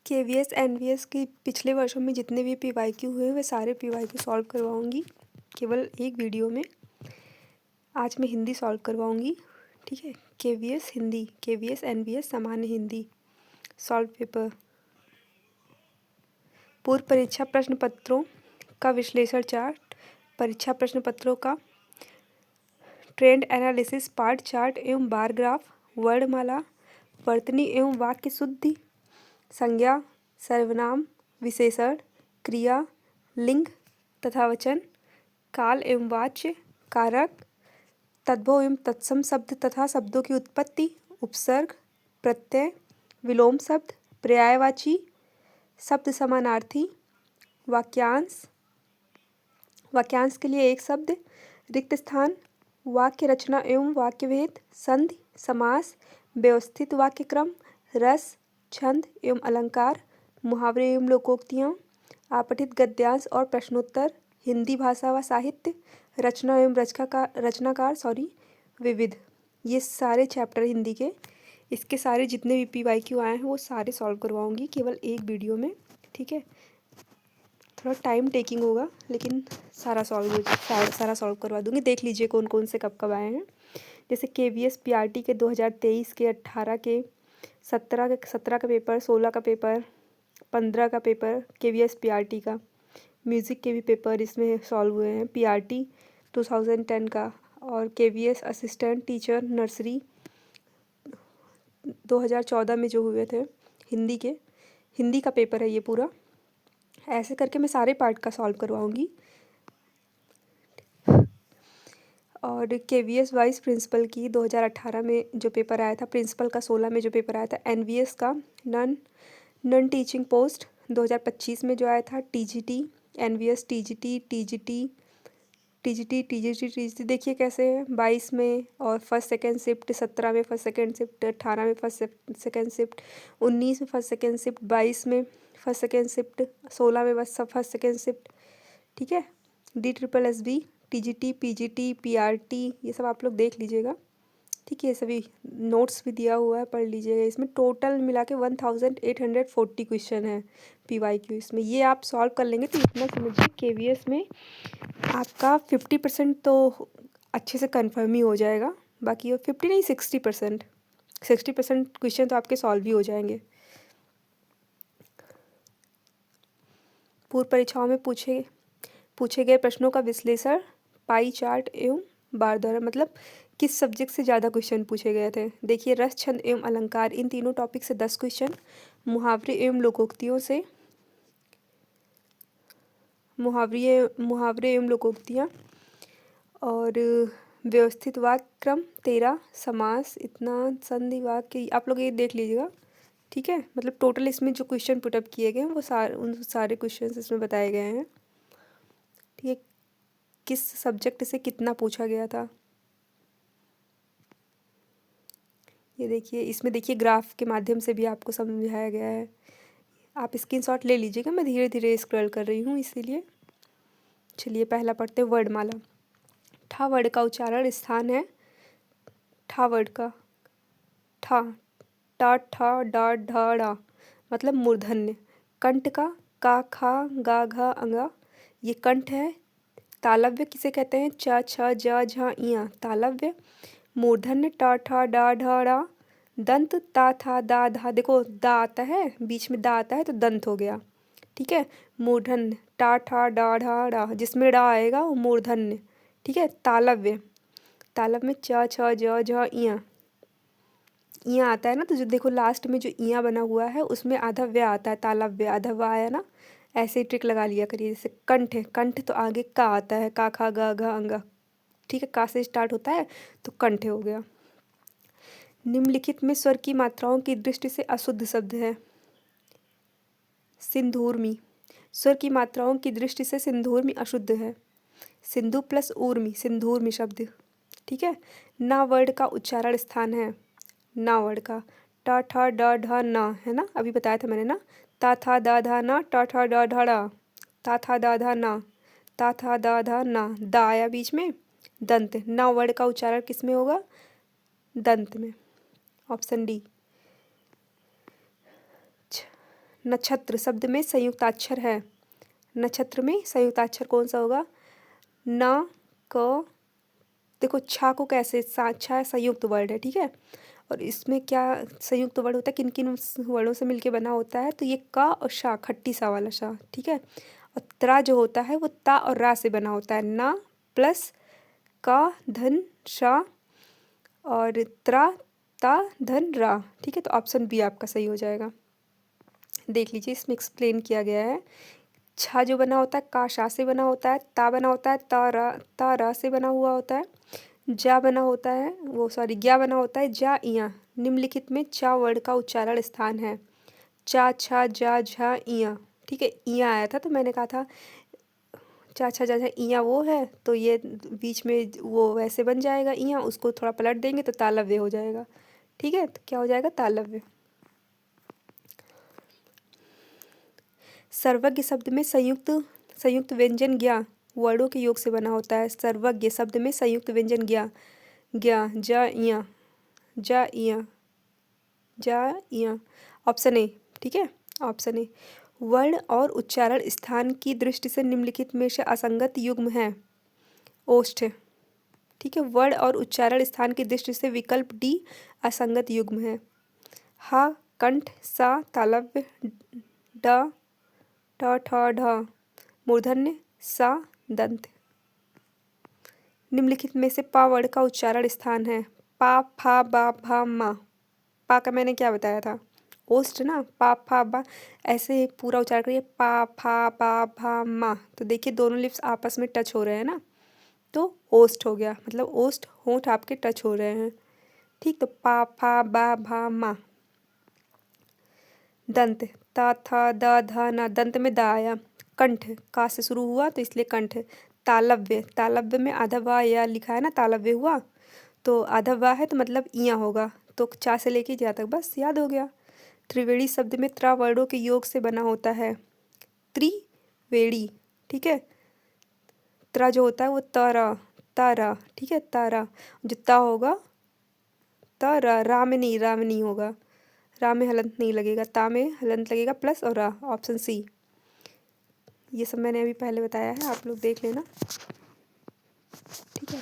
KVS NVS की पिछले वर्षों में जितने भी पीवाईक्यू हुए वे सारे पीवाईक्यू सॉल्व करवाऊंगी केवल एक वीडियो में। आज मैं हिंदी सॉल्व करवाऊंगी, ठीक है। केवीएस हिंदी, केवीएस एनवीएस सामान्य हिंदी सॉल्व पेपर। पूर्व परीक्षा प्रश्न पत्रों का विश्लेषण चार्ट, परीक्षा प्रश्न पत्रों का ट्रेंड एनालिसिस, पार्ट चार्ट एवं बार ग्राफ, वर्णमाला, वर्तनी एवं वाक्य शुद्धि, संज्ञा, सर्वनाम, विशेषण, क्रिया, लिंग तथा वचन, काल एवं वाच्य, कारक, तद्भव एवं तत्सम शब्द तथा शब्दों की उत्पत्ति, उपसर्ग, प्रत्यय, विलोम शब्द, पर्यायवाची, शब्द समानार्थी, वाक्यांश, वाक्यांश के लिए एक शब्द, रिक्त स्थान, वाक्य रचना एवं वाक्यभेद, संधि, समास, व्यवस्थित वाक्य क्रम, रस, छंद एवं अलंकार, मुहावरे एवं लोकोक्तियाँ, आपठित गद्यांश और प्रश्नोत्तर, हिंदी भाषा व साहित्य, रचना एवं रचनाकार विविध। ये सारे चैप्टर हिंदी के, इसके सारे जितने भी पीवाईक्यू आए हैं वो सारे सॉल्व करवाऊंगी केवल एक वीडियो में, ठीक है। थोड़ा टाइम टेकिंग होगा लेकिन सारा सॉल्व करवा दूंगी। देख लीजिए कौन कौन से कब कब आए हैं। जैसे केवीएस पीआरटी के 2023 के, 18 के, 17 का पेपर, 16 का पेपर, 15 का पेपर केवीएस पीआरटी का। म्यूज़िक के भी पेपर इसमें सॉल्व हुए हैं। पीआरटी 2010 का और केवीएस असिस्टेंट टीचर नर्सरी 2014 में जो हुए थे हिंदी के, हिंदी का पेपर है ये पूरा। ऐसे करके मैं सारे पार्ट का सॉल्व करवाऊंगी। और केवीएस वाइस प्रिंसिपल की 2018 में जो पेपर आया था, प्रिंसिपल का 16 में जो पेपर आया था, एनवीएस का नन टीचिंग पोस्ट 2025 में जो आया था, टीजीटी, एनवीएस टीजीटी देखिए कैसे है 22 में, और फर्स्ट सेकेंड शिफ्ट 17 में, फर्स्ट सेकेंड शिफ्ट 18 में, फर्स्ट सेकेंड शिफ्ट 19 में, फर्स्ट सेकेंड शिफ्ट 22 में, फर्स्ट सेकेंड शिफ्ट 16 में, बस सब फर्स्ट सेकेंड शिफ्ट, ठीक है। DSSB, टीजीटी, पीजीटी, पीआरटी, ये सब आप लोग देख लीजिएगा, ठीक है। सभी नोट्स भी दिया हुआ है, पढ़ लीजिएगा। इसमें टोटल मिला के 1840 क्वेश्चन है पीवाईक्यू इसमें। ये आप सॉल्व कर लेंगे तो इतना समझिए केवीएस में आपका 50% तो अच्छे से कन्फर्म ही हो जाएगा। बाकी 50 नहीं 60% क्वेश्चन तो आपके सॉल्व ही हो जाएंगे। पूर्व परीक्षाओं में पूछे गए प्रश्नों का विश्लेषण, पाई चार्ट एवं बार द्वारा, मतलब किस सब्जेक्ट से ज़्यादा क्वेश्चन पूछे गए थे। देखिए रस, छंद एवं अलंकार, इन तीनों टॉपिक से 10 क्वेश्चन, मुहावरे एवं लोकोक्तियों से, मुहावरे एवं लोकोक्तियाँ, और व्यवस्थित वाक्य क्रम 13, समास, इतना, संधि, वाक्य, आप लोग ये देख लीजिएगा, ठीक है। मतलब टोटल इसमें जो क्वेश्चन पुटअप किए गए हैं वो उन सारे क्वेश्चन इसमें बताए गए हैं, ठीक है। किस सब्जेक्ट से कितना पूछा गया था ये देखिए, इसमें देखिए ग्राफ के माध्यम से भी आपको समझाया गया है। आप स्क्रीनशॉट ले लीजिएगा, मैं धीरे धीरे स्क्रॉल कर रही हूँ इसीलिए। चलिए पहला पढ़ते हैं, वर्णमाला। ठा वर्ड का उच्चारण स्थान है ठा वर्ड का, ठा, टा, ठा, डा, ढा, डा, मतलब मूर्धन्य। कंठ का, खा, गा, घा, अंगा, ये कंठ है। तालव्य किसे कहते हैं, च, छ, ज, झ, इया, तालव्य। मूर्धन्य टा, ठा, डा, ढा, डा। दंत ता, था, दा, धा, देखो दा आता है, बीच में दा आता है तो दंत हो गया, ठीक है। मूर्धन्य टा, ठा, डा, ढा, डा, जिसमें डा आएगा वो मूर्धन्य, ठीक है। तालव्य, तालव्य में च, छ, ज, झ, इया, इया आता है ना, तो जो देखो लास्ट में जो इया बना हुआ है उसमें आधा व्य आता है, तालव्य आधा वा आया ना। ऐसे ही ट्रिक लगा लिया करिए। जैसे कंठ है, कंठ तो आगे का आता है, का, खा, गा, घा, अंगा, ठीक है। का से स्टार्ट होता है तो कंठ हो गया। निम्नलिखित में स्वर की मात्राओं की दृष्टि से अशुद्ध शब्द है। सिंधूर्मी, स्वर की मात्राओं की दृष्टि से सिंधूर्मी अशुद्ध है। सिंधु प्लस ऊर्मी, सिंधूर्मी शब्द, ठीक है। ना वर्ड का उच्चारण स्थान है, ना वर्ड का, टा, ठा, डा, ढा, ना, है ना, अभी बताया था मैंने ना। ता, था, दा, धा, ना, टा, ठा, डा, ढा, डा, ता, था, दा, धा, ना, ता, था, दा, धा, ना, दा आया बीच में। दंत, ना वर्ड का उच्चारण किस में होगा, दंत में, ऑप्शन डी। नक्षत्र शब्द में संयुक्ताक्षर है। नक्षत्र में संयुक्ताक्षर कौन सा होगा? न, क। देखो छा को कैसे, छा संयुक्त वर्ड है, ठीक है। और इसमें क्या संयुक्त वर्ड होता है, किन किन वर्डों से मिलके बना होता है? तो ये का और शा, खट्टी सा वाला शा, ठीक है। और त्रा जो होता है वो ता और रा से बना होता है। ना प्लस का धन शा और त्रा ता धन रा, ठीक है। तो ऑप्शन बी आपका सही हो जाएगा। देख लीजिए इसमें एक्सप्लेन किया गया है। छा जो बना होता है का शा से बना होता है, ता बना होता है ता रा से बना हुआ होता है, जा बना होता है वो सॉरी ज्ञा बना होता है जा इया। निम्नलिखित में चा वर्ड का उच्चारण स्थान है। चा छा जा झा इया, ठीक है। इया आया था तो मैंने कहा था चा छा जा झा इया वो है, तो ये बीच में वो वैसे बन जाएगा इया, उसको थोड़ा पलट देंगे तो तालव्य हो जाएगा, ठीक है। तो क्या हो जाएगा? तालव्य। सर्वज्ञ शब्द में संयुक्त व्यंजन ज्ञा वर्डों के योग से बना होता है। सर्वज्ञ शब्द में संयुक्त व्यंजन ज्ञा ज्ञा जा इया जा इया जा इया। ऑप्शन ए, ठीक है। Option A. वर्ण और उच्चारण स्थान की दृष्टि से निम्नलिखित में से असंगत युग्म है। ओष्ठ, ठीक है। वर्ण और उच्चारण स्थान की दृष्टि से विकल्प डी असंगत युग्म है। हा कंठ, सा तालव्य, ड ठ ठ ढ मूर्धन्य, सा दंत। निम्नलिखित में से पा वर्ड का उच्चारण स्थान है। पा फा बा भा मा। पा का मैंने क्या बताया था? ओष्ठ ना, पा फा बा, ऐसे पूरा उच्चारण करिए पा फा बा भा मा। तो देखिए दोनों लिप्स आपस में टच हो रहे हैं ना, तो ओष्ठ हो गया, मतलब ओष्ठ होंठ आपके टच हो रहे हैं, ठीक। तो पा फा बा भा मा। दंत, ता था दा धा ना, दंत में दा आया। कंठ, का से शुरू हुआ तो इसलिए कंठ। तालव्य, तालव्य में आधा वा या लिखा है ना, तालव्य हुआ तो आधा वा है तो मतलब इया होगा, तो चा से लेके जा तक बस याद हो गया। त्रिवेणी शब्द में त्रा वर्णों के योग से बना होता है। त्रिवेणी, ठीक है। त्रा जो होता है वो तारा तारा, ठीक है। तारा जो ता होगा तारा, रा में नहीं, रा में नहीं होगा, रा में हलंत नहीं लगेगा, ता में हलंत लगेगा प्लस और रा। Option C. ये सब मैंने अभी पहले बताया है, आप लोग देख लेना, ठीक है।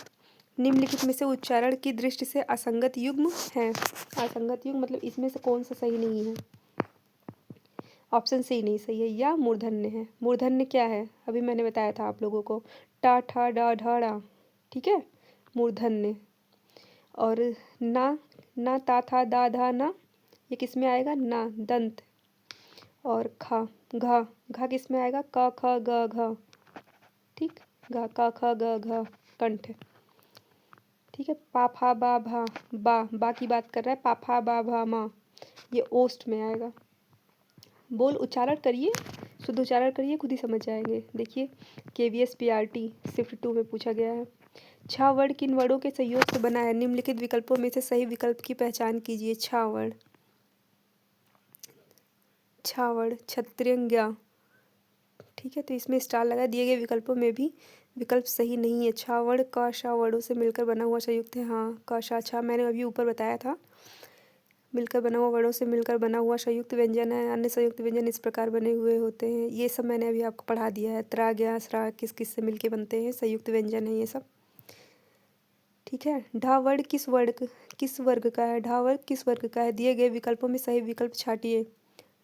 निम्नलिखित में से उच्चारण की दृष्टि से असंगत युग्म है। असंगत युग्म मतलब इसमें से कौन सा सही नहीं है? ऑप्शन सी नहीं सही है, या मूर्धन्य है। मूर्धन्य क्या है? अभी मैंने बताया था आप लोगों को, टा ठा डा ढा डा, ठीक है, मूर्धन्य। और ना, ना ता था दा धा ना, ये किस में आएगा? ना, दंत। और खा, घा, घा किस में आएगा? क ख ग घ, ठीक, घा क ख ग घ, कंठ, ठीक है। पा फा बा भा, बा की बात कर रहा है, पा फा बा भा मा, ये ओष्ठ में आएगा। बोल उच्चारण करिए, शुद्ध उच्चारण करिए, खुद ही समझ जाएंगे। देखिए KVS PRT शिफ्ट 2 में पूछा गया है। छा वर्ण किन वर्णों के संयोग से बना है? निम्नलिखित विकल्पों में से सही विकल्प की पहचान कीजिए। छा वर्ण, छा वर्ण क्षत्रियज्ञा, ठीक है। तो इसमें स्टार लगा, दिए गए विकल्पों में भी विकल्प सही नहीं है। छा वर्ण क शा वर्णों से मिलकर बना हुआ संयुक्त है। हाँ, क शा छा मैंने अभी ऊपर बताया था, मिलकर बना हुआ वर्णों से मिलकर बना हुआ संयुक्त व्यंजन है। अन्य संयुक्त व्यंजन इस प्रकार बने हुए होते हैं। ये सब मैंने अभी आपको पढ़ा दिया है। त्रा ज्ञा स्रा किस किस से मिलके बनते हैं, संयुक्त व्यंजन है ये सब, ठीक है। ढा वर्ण किस वर्ग का है? ढा वर्ग किस वर्ग का है? दिए गए विकल्पों में सही विकल्प छाटिए।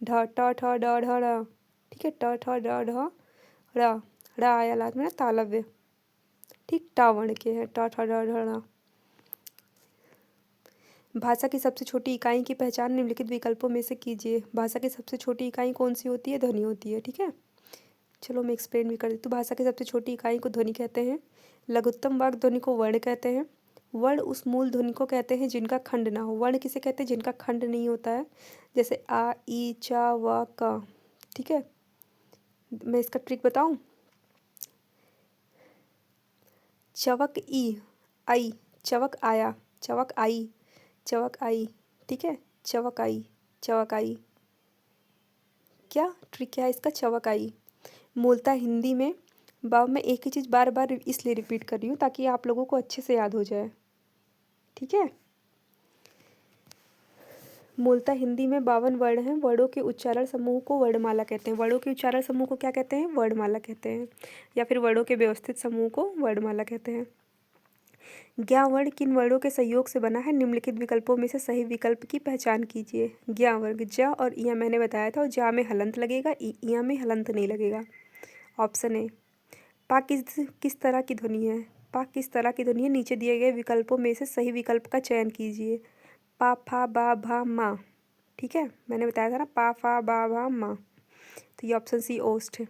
ढ ट ठ ड ढ ड़, ठीक है। ट ठ ड ढ ड़, ड़ आया लास्ट में ना, तालव्य, ठीक। टा वर्ण के हैं, ट ठ ड ढ ड़। भाषा की सबसे छोटी इकाई की पहचान निम्नलिखित विकल्पों में से कीजिए। भाषा की सबसे छोटी इकाई कौन सी होती है? ध्वनि होती है, ठीक है। चलो मैं एक्सप्लेन भी कर देती हूँ। भाषा की सबसे छोटी इकाई को ध्वनि कहते हैं। लघुत्तम वाक् ध्वनि को वर्ण कहते हैं। वर्ण उस मूल ध्वनि को कहते हैं जिनका खंड ना हो। वर्ण किसे कहते हैं? जिनका खंड नहीं होता है, जैसे आ ई चा वा का, ठीक है। मैं इसका ट्रिक बताऊँ। चवक ई आई, चवक आया, चवक आई, चवक आई, ठीक है। चवक आई, चवक आई, क्या ट्रिक है इसका? चवक आई। मूलतः हिंदी में वाव में एक ही चीज़ बार बार इसलिए रिपीट कर रही हूँ ताकि आप लोगों को अच्छे से याद हो जाए, ठीक है। मूलतः हिंदी में 52 वर्ण हैं। वर्णों के उच्चारण समूह को वर्णमाला कहते हैं। वर्णों के उच्चारण समूह को क्या कहते हैं? वर्णमाला कहते हैं, या फिर वर्णों के व्यवस्थित समूह को वर्णमाला कहते हैं। ज्ञा वर्ण किन वर्णों के सहयोग से बना है? निम्नलिखित विकल्पों में से सही विकल्प की पहचान कीजिए। ज्ञा वर्ग, ज और इया मैंने बताया था, और जा में हलंत लगेगा, इया में हलंत नहीं लगेगा। Option A. पा किस तरह की ध्वनि है? पा किस तरह की ध्वनि है? नीचे दिए गए विकल्पों में से सही विकल्प का चयन कीजिए। पा, फा, बा, भा, मा। ठीक है, मैंने बताया था ना, पा, फा, बा, भा, मा। तो ये ऑप्शन सी ओष्ठ है।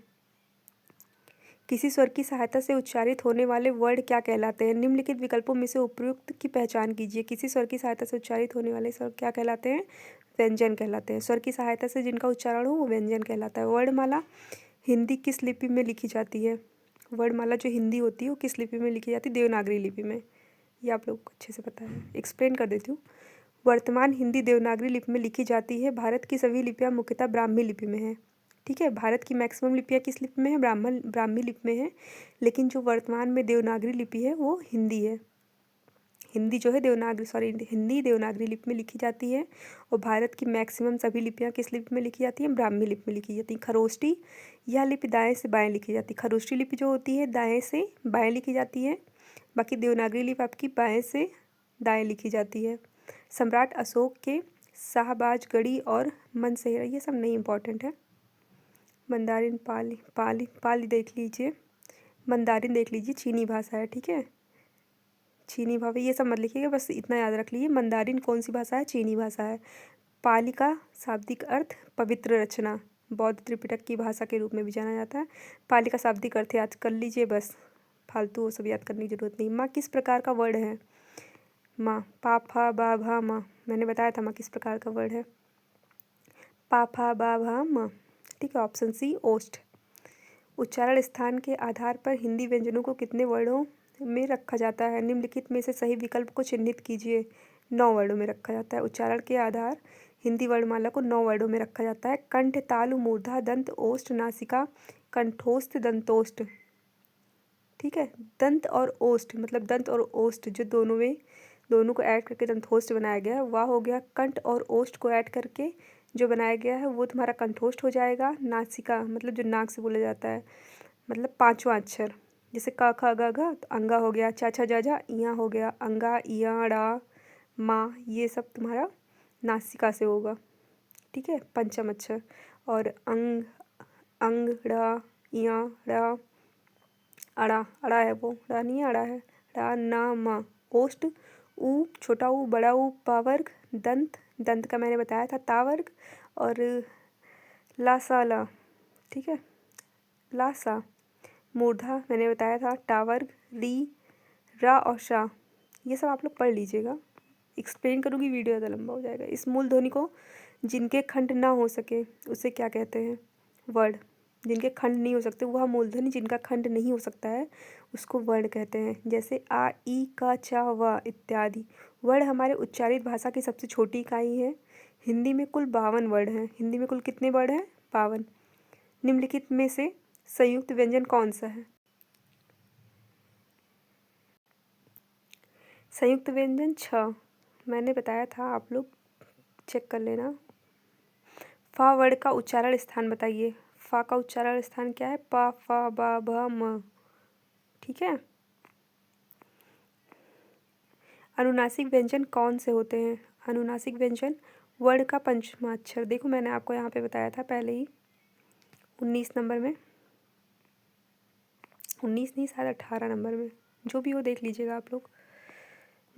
किसी स्वर की सहायता से उच्चारित होने वाले वर्ण क्या कहलाते हैं? निम्नलिखित विकल्पों में से उपयुक्त की पहचान कीजिए। किसी स्वर की सहायता से उच्चारित होने वाले स्वर क्या कहलाते हैं? व्यंजन कहलाते हैं। स्वर की सहायता से जिनका उच्चारण हो वो व्यंजन कहलाता है। वर्णमाला हिंदी किस लिपि में लिखी जाती है? वर्णमाला जो हिंदी होती है वो किस लिपि में लिखी जाती है? देवनागरी लिपि में। ये आप लोग को अच्छे से पता है, एक्सप्लेन कर देती हूँ। वर्तमान हिंदी देवनागरी लिपि में लिखी जाती है। भारत की सभी लिपियाँ मुख्यतः ब्राह्मी लिपि में है। ठीक है, भारत की मैक्सिमम लिपियाँ किस लिपि में है? ब्राह्मी लिपि में है, लेकिन जो वर्तमान में देवनागरी लिपि है वो हिंदी है। हिंदी जो है हिंदी देवनागरी लिपि में लिखी जाती है, और भारत की मैक्सिमम सभी लिपियाँ किस लिपि में लिखी जाती हैं? ब्राह्मी लिपि में लिखी जाती हैं। खरोष्टी यह लिपि दाएँ से बाएँ लिखी जाती है। खरोष्टी लिपि जो होती है दाएँ से बाएँ लिखी जाती है, बाकी देवनागरी लिपि आपकी बाएँ से दाएँ लिखी जाती है। सम्राट अशोक के शाहबाजगढ़ी और मनसेहरा, ये सब नहीं इम्पॉर्टेंट है। मंदारिन, पाली देख लीजिए, मंदारिन देख लीजिए, चीनी भाषा है। ठीक है, चीनी भाषा, ये सब मत लिखिएगा, बस इतना याद रख लीजिए। मंदारिन कौन सी भाषा है? चीनी भाषा है। पाली का शाब्दिक अर्थ पवित्र रचना, बौद्ध त्रिपिटक की भाषा के रूप में भी जाना जाता है। पाली का शाब्दिक अर्थ याद कर लीजिए, बस फालतू वो सब याद करने की जरूरत नहीं। माँ किस प्रकार का वर्ड है? माँ, पा, फा, बा, भा, माँ। मैंने बताया था माँ किस प्रकार का वर्ड है। पा, फा, बा, भा, माँ। ठीक है, ऑप्शन सी ओष्ठ। उच्चारण स्थान के आधार पर हिंदी व्यंजनों को कितने वर्णों में रखा जाता है? निम्नलिखित में से सही विकल्प को चिह्नित कीजिए। 9 वर्णों में रखा जाता है। उच्चारण के आधार हिंदी वर्णमाला को 9 वर्णों में रखा जाता है। कंठ, तालु, मूर्धा, दंत, ओष्ठ, नासिका, कंठोस्थ, दंतोष्ठ। ठीक है, दंत और ओष्ठ मतलब दंत और ओष्ठ जो दोनों को ऐड करके दंतोष्ठ बनाया गया है, वह हो गया। कंठ और ओष्ठ को ऐड करके जो बनाया गया है वो तुम्हारा कंठोष्ठ हो जाएगा। नासिका मतलब जो नाक से बोला जाता है, मतलब 5वां अक्षर, जैसे क ख ग घ तो अंगा हो गया, चा छा जा जा इया हो गया, अंगा, इया, ड़ा, मा, ये सब तुम्हारा नासिका से होगा। ठीक है, पंचम अक्षर। और अंग, अंग, ड़ा, इया, ड़ा, अड़ा, अड़ा है वो, ड़ा नहीं है, अड़ा है। ड़ा, ना, मा। ओष्ठ, ऊ, छोटा ऊ, बड़ा ऊ, पावर्ग। दंत, दंत का मैंने बताया था तावर्ग। और लासा ला, ठीक है, लासा। मूर्धा मैंने बताया था टावर्ग। री, रा और शा, ये सब आप लोग पढ़ लीजिएगा, एक्सप्लेन करूँगी, वीडियो ज़्यादा लंबा हो जाएगा। इस मूल ध्वनि को जिनके खंड ना हो सके उसे क्या कहते हैं? वर्ड। जिनके खंड नहीं हो सकते, वह मूलध्वनि जिनका खंड नहीं हो सकता है उसको वर्ण कहते हैं। जैसे आ, ई, का, चा, वा इत्यादि। वर्ण हमारे उच्चारित भाषा की सबसे छोटी इकाई है। हिंदी में कुल 52 वर्ण हैं। हिंदी में कुल कितने वर्ण हैं? 52। निम्नलिखित में से संयुक्त व्यंजन कौन सा है? संयुक्त व्यंजन 6 मैंने बताया था, आप लोग चेक कर लेना। फा वर्ड का उच्चारण स्थान बताइए। फा का उच्चारण स्थान क्या है? पा, फा, बा, भा, म। ठीक है। अनुनासिक व्यंजन कौन से होते हैं? अनुनासिक व्यंजन वर्ण का पंचमाक्षर। देखो मैंने आपको यहाँ पे बताया था पहले ही 19 नंबर में, 19 नहीं शायद 18 नंबर में, जो भी हो देख लीजिएगा आप लोग।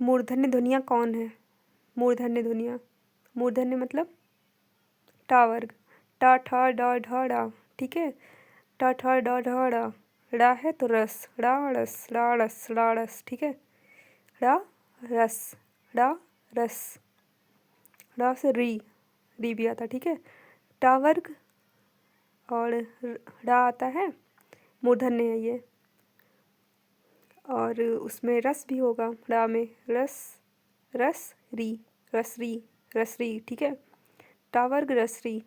मूर्धन्य ध्वनियाँ कौन है? मूर्धन्य ध्वनियाँ, मूर्धन्य मतलब टा वर्ग, टा, ठा, डा, ढा, डा। ठीक है, टा, ठा, डा, ढा, डा। ड़ा है तो रस, ड़ा, रस, ड़ा, रस, ड़ा, रस। ठीक है, ड़ा, रस, ड़ा, रस। ड़ा से री भी आता है। ठीक है, टा वर्ग और ड़ा आता है, मूर्धन्य है ये, और उसमें रस भी होगा। ड़ा में रस, रस री, रसरी, रसरी। ठीक है, टा वर्ग रसरी,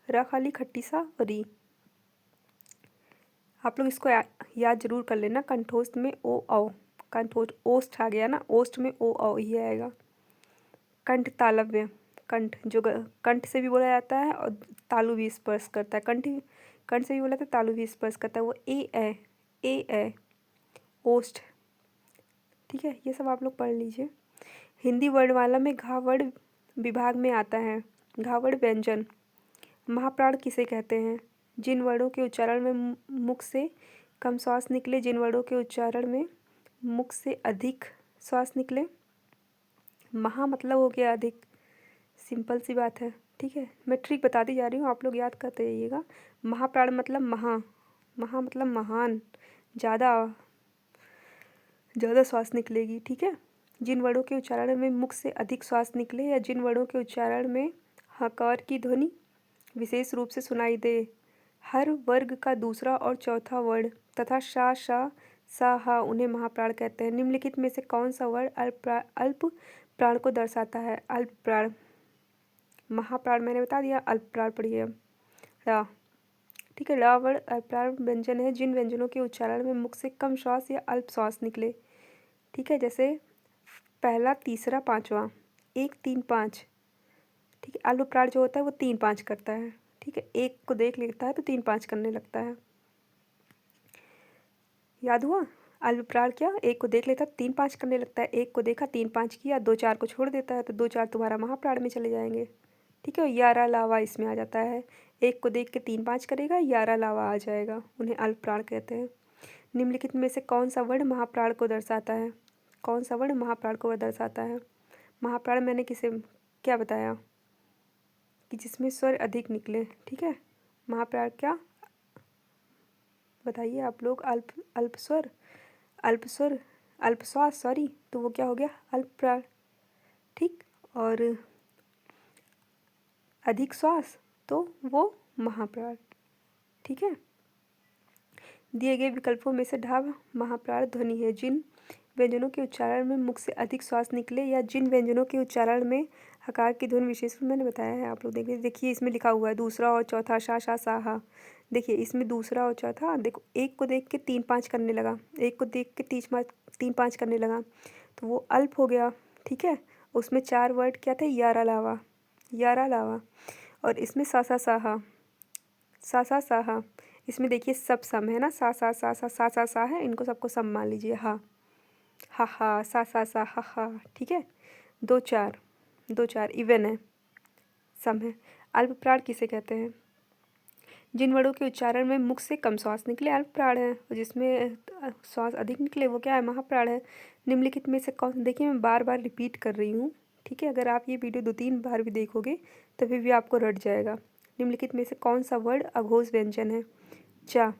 रा खाली खट्टी सा री। आप लोग इसको याद जरूर कर लेना। कंठोष्ठ में ओ औ, कंठोष्ठ ओष्ठ आ गया ना, ओष्ठ में ओ औ ही आएगा। कंठ तालव्य कंठ, जो कंठ से भी बोला जाता है और तालु भी स्पर्श करता है। कंठ से भी बोला जाता है, तालु भी स्पर्श करता है, वो ए ओष्ठ। ठीक है, ये सब आप लोग पढ़ लीजिए। हिंदी वर्णमाला में घ वर्ण विभाग में आता है। घ वर्ण व्यंजन। महाप्राण किसे कहते हैं? जिन वर्णों के उच्चारण में मुख से कम श्वास निकले, जिन वर्णों के उच्चारण में मुख से अधिक श्वास निकले। महा मतलब हो गया अधिक, सिंपल सी बात है। ठीक है, मैं ट्रिक बताती जा रही हूँ, आप लोग याद करते रहिएगा। महाप्राण मतलब महा मतलब महान, ज़्यादा श्वास निकलेगी। ठीक है, जिन वर्णों के उच्चारण में मुख से अधिक श्वास निकले या जिन वर्णों के उच्चारण में हकार की ध्वनि विशेष रूप से सुनाई दे। हर वर्ग का दूसरा और चौथा वर्ण तथा शा शा सा हा उन्हें महाप्राण कहते हैं। निम्नलिखित में से कौन सा वर्ण अल्प प्राण को दर्शाता है? अल्प प्राण। महाप्राण मैंने बता दिया, अल्प प्राण पढ़िए। रा। ठीक है, रा वर्ण अल्पप्राण व्यंजन है जिन व्यंजनों के उच्चारण में मुख से कम श्वास या अल्प श्वास निकले। ठीक है, जैसे पहला, तीसरा, पांचवा, 1 3 5। ठीक है, अल्प प्राण जो होता है वो 3 5 करता है। ठीक है, एक को देख लेता है तो 3 5 करने लगता है। याद हुआ? अल्प प्राण क्या, एक को देख लेता है 3 5 करने लगता है, एक को देखा 3 5 किया, 2 4 को छोड़ देता है तो 2 4 तुम्हारा महाप्राण में चले जाएंगे। ठीक है, यारा लावा इसमें आ जाता है। एक को देख के 3 5 करेगा, यारा लावा आ जाएगा, उन्हें अल्प प्राण कहते हैं। निम्नलिखित में से कौन सा वर्ण महाप्राण को दर्शाता है? कौन सा वर्ण महाप्राण को दर्शाता है? महाप्राण मैंने किसे क्या बताया कि जिसमें स्वर अधिक निकले। ठीक है, महाप्राण क्या बताइए आप लोग? अल्प स्वर, अल्प श्वास, सॉरी, तो वो क्या हो गया? अल्प प्राण। ठीक, और अधिक श्वास तो वो महाप्राण। ठीक है, दिए गए विकल्पों में से ढ महाप्राण ध्वनि है। जिन व्यंजनों के उच्चारण में मुख से अधिक श्वास निकले या जिन व्यंजनों के उच्चारण में हकार की ध्वनि विशेष रूप मैंने बताया है, आप लोग देखिए इसमें लिखा हुआ है दूसरा और चौथा शा शा सा हा। देखिए इसमें दूसरा और चौथा, देखो एक को देख के 3 5 करने लगा, एक को देख के 3 5 करने लगा तो वो अल्प हो गया। ठीक है, उसमें 4 वर्ड क्या थे? यारा लावा। और इसमें सा सा सा हा। इसमें देखिए सब सम है ना, सा है, इनको सबको सम मान लीजिए। हा सा हा। ठीक है, 2 4 इवन है, सम है। अल्प प्राण किसे कहते हैं? जिन वर्णों के उच्चारण में मुख से कम श्वास निकले अल्प प्राण है, और जिसमें श्वास अधिक निकले वो क्या है? महाप्राण है। निम्नलिखित में से कौन, देखिए मैं बार बार रिपीट कर रही हूँ। ठीक है, अगर आप ये वीडियो 2 3 बार भी देखोगे तो फिर भी आपको रट जाएगा। निम्नलिखित में से कौन सा वर्ण अघोष व्यंजन है? चा।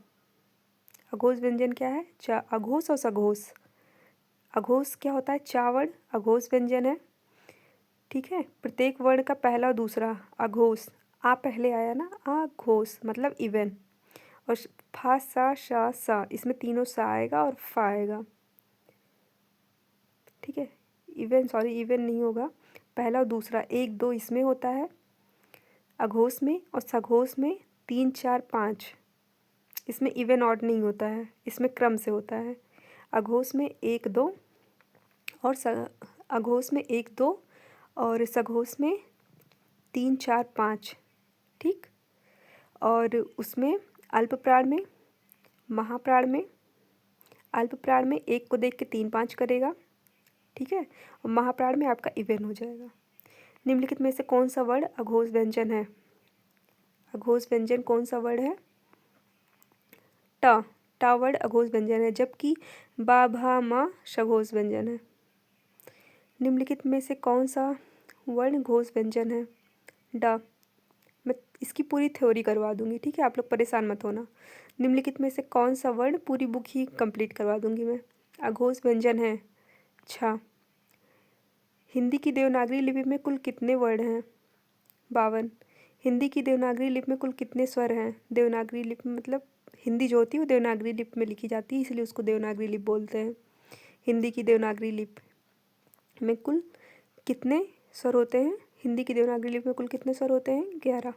अघोष व्यंजन क्या है? चा। अघोष और सघोष। अघोष क्या होता है? चा वर्ण अघोष व्यंजन है। ठीक है, प्रत्येक वर्ण का पहला और दूसरा अघोष, आ पहले आया ना, अघोष मतलब इवन। और फा सा शा सा, इसमें तीनों सा आएगा और फा आएगा। ठीक है, इवन नहीं होगा, पहला और दूसरा 1 2 इसमें होता है अघोष में, और सघोष में 3 4 5। इसमें इवन ऑड नहीं होता है, इसमें क्रम से होता है। अघोष में 1 2 और अघोष में 1 2 और सघोष में 3 4 5। ठीक, और उसमें अल्प प्राण में, महाप्राण में, अल्प प्राण में 1 को देख के 3 5 करेगा। ठीक है, और महाप्राण में आपका इवन हो जाएगा। निम्नलिखित में से कौन सा वर्ण अघोष व्यंजन है? अघोष व्यंजन कौन सा वर्ण है? टा वर्ण अघोष व्यंजन है, जबकि बा भा मा सघोष व्यंजन है। निम्नलिखित में से कौन सा वर्ण घोष व्यंजन है? डा। मैं इसकी पूरी थ्योरी करवा दूंगी। ठीक है, आप लोग परेशान मत होना। निम्नलिखित में से कौन सा वर्ण, पूरी बुक ही कंप्लीट करवा दूंगी मैं, अघोष व्यंजन है? छा। हिंदी की देवनागरी लिपि में कुल कितने वर्ण हैं? 52। हिंदी की देवनागरी लिपि में कुल कितने स्वर हैं? देवनागरी लिपि मतलब हिंदी जो होती है वो देवनागरी लिपि में लिखी जाती है, इसलिए उसको देवनागरी लिपि बोलते हैं। हिंदी की देवनागरी लिपि में कुल कितने स्वर होते हैं? हिंदी की देवनागरी लिपि में कुल कितने स्वर होते हैं? 11।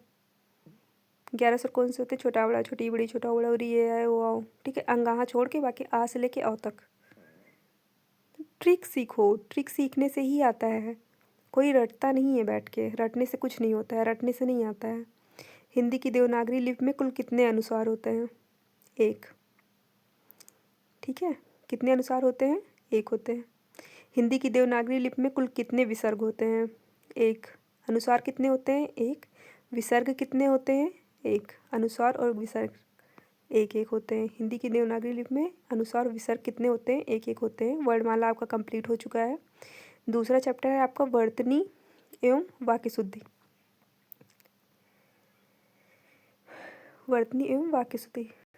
11 स्वर कौन से होते हैं? छोटा बड़ा, छोटी बड़ी, छोटा बड़ा, और ये आए वो आओ। ठीक है, अंगाहा छोड़ के बाकी आ से लेके औ तक। ट्रिक सीखो, ट्रिक सीखने से ही आता है। कोई रटता नहीं है बैठ के, रटने से कुछ नहीं होता है, रटने से नहीं आता है। हिंदी की देवनागरी लिपि में कुल कितने अनुस्वार होते हैं? 1। ठीक है, कितने अनुस्वार होते हैं? 1 होते हैं। हिंदी की देवनागरी लिपि में कुल कितने विसर्ग होते हैं? 1। अनुस्वार कितने होते हैं? 1। विसर्ग कितने होते हैं? 1। अनुस्वार और विसर्ग 1-1 होते हैं। हिंदी की देवनागरी लिपि में अनुस्वार और विसर्ग कितने होते हैं? 1-1 होते हैं। वर्णमाला आपका कंप्लीट हो चुका है। दूसरा चैप्टर है आपका वर्तनी एवं वाक्य शुद्धि। वर्तनी एवं वाक्य शुद्धि